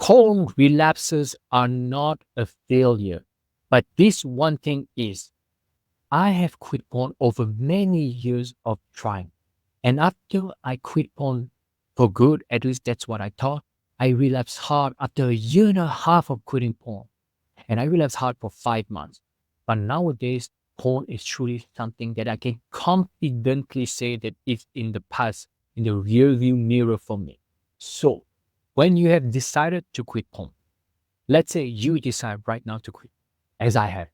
porn relapses are not a failure. But this one thing is, I have quit porn over many years of trying. And after I quit porn for good, at least that's what I thought, I relapsed hard after a year and a half of quitting porn. And I relapsed hard for 5 months. But nowadays, porn is truly something that I can confidently say that it's in the past, in the rearview mirror for me. So, when you have decided to quit porn, let's say you decide right now to quit, as I have,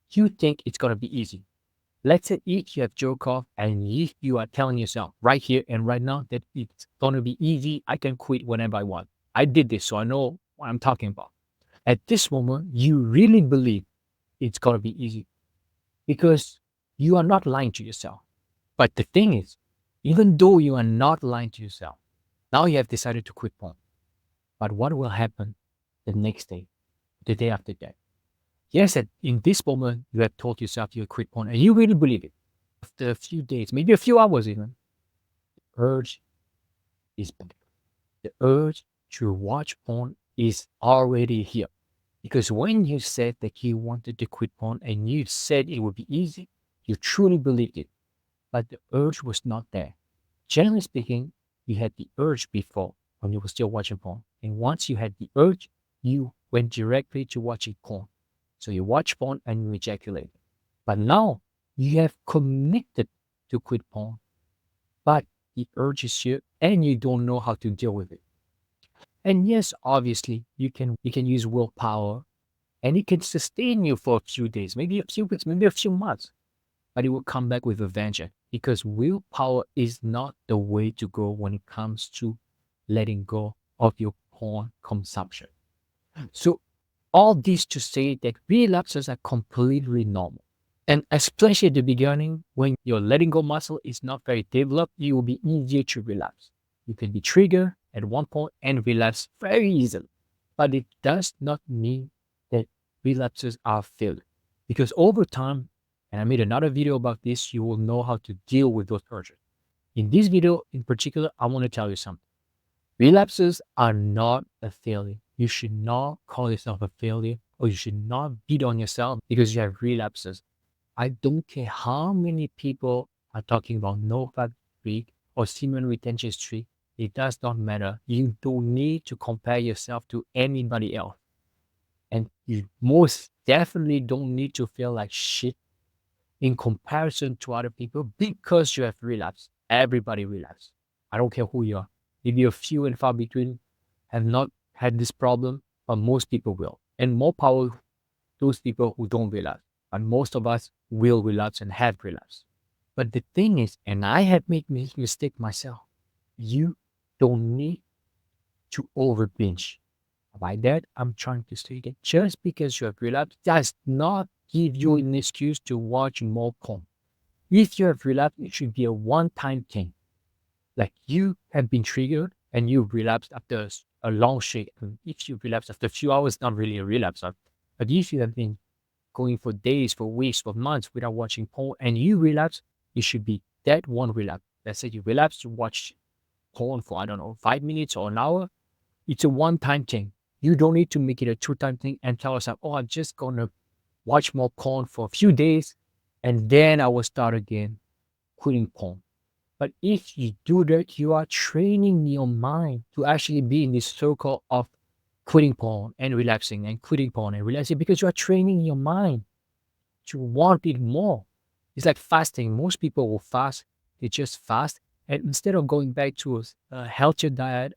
you think it's gonna be easy. Let's say if you have jerk off and if you are telling yourself right here and right now that it's gonna be easy, I can quit whenever I want. I did this, so I know what I'm talking about. At this moment, you really believe it's gonna be easy because you are not lying to yourself. But the thing is, even though you are not lying to yourself, now you have decided to quit porn. But what will happen the next day, the day after that? Yes, in this moment, you have told yourself you quit porn and you really believe it. After a few days, maybe a few hours even, the urge is back. The urge to watch porn is already here. Because when you said that you wanted to quit porn and you said it would be easy, you truly believed it. But the urge was not there. Generally speaking, you had the urge before when you were still watching porn. And once you had the urge, you went directly to watching porn. So you watch porn and you ejaculate. But now you have committed to quit porn. But the urge is here and you don't know how to deal with it. And yes, obviously, you can use willpower and it can sustain you for a few days, maybe a few weeks, maybe a few months. But it will come back with a vengeance because willpower is not the way to go when it comes to letting go of your porn consumption. So all this to say that relapses are completely normal. And especially at the beginning, when your letting go muscle is not very developed, it will be easier to relapse. You can be triggered at one point and relapse very easily. But it does not mean that relapses are failure. Because over time, and I made another video about this, you will know how to deal with those urges. In this video in particular, I want to tell you something. Relapses are not a failure. You should not call yourself a failure or you should not beat on yourself because you have relapses. I don't care how many people are talking about no fat streak or semen retention streak. It does not matter. You don't need to compare yourself to anybody else. And you most definitely don't need to feel like shit in comparison to other people because you have relapsed. Everybody relapses. I don't care who you are. Maybe a few and far between have not had this problem, but most people will. And more power to those people who don't relapse. But most of us will relapse and have relapsed. But the thing is, and I have made this mistake myself, you don't need to over binge. By that, I'm trying to say that just because you have relapsed does not give you an excuse to watch more porn. If you have relapsed, it should be a one-time thing. Like you have been triggered and you relapsed after a long shake. If you relapse after a few hours, not really a relapse. But if you have been going for days, for weeks, for months without watching porn and you relapse, it should be that one relapse. Let's say you relapse, you watch porn for, I don't know, 5 minutes or an hour. It's a one-time thing. You don't need to make it a two-time thing and tell yourself, oh, I'm just going to watch more porn for a few days and then I will start again quitting porn. But if you do that, you are training your mind to actually be in this circle of quitting porn and relapsing and quitting porn and relapsing because you are training your mind to want it more. It's like fasting. Most people will fast. They just fast. And instead of going back to a healthier diet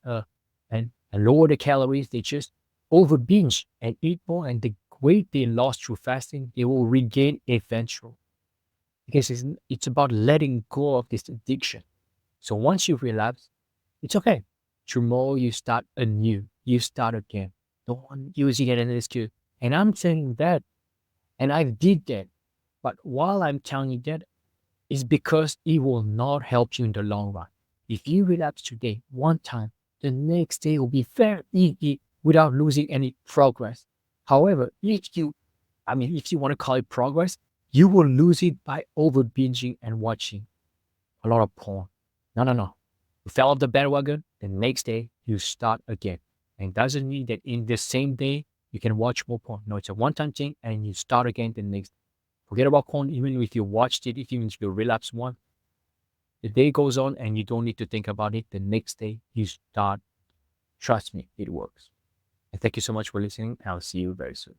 and lower the calories, they just over binge and eat more. And the weight they lost through fasting, they will regain eventually. Because it's about letting go of this addiction. So once you relapse, it's okay. Tomorrow you start anew. You start again. Don't use it as an excuse. And I'm saying that, and I did that. But while I'm telling you that, it's because it will not help you in the long run. If you relapse today, one time, the next day will be very easy without losing any progress. However, if you want to call it progress, you will lose it by over binging and watching a lot of porn. No. You fell off the bandwagon, the next day you start again. And doesn't mean that in the same day you can watch more porn. No, it's a one-time thing and you start again the next. Forget about porn, even if you watched it, if even if you relapse one, the day goes on and you don't need to think about it. The next day you start. Trust me, it works. And thank you so much for listening. I'll see you very soon.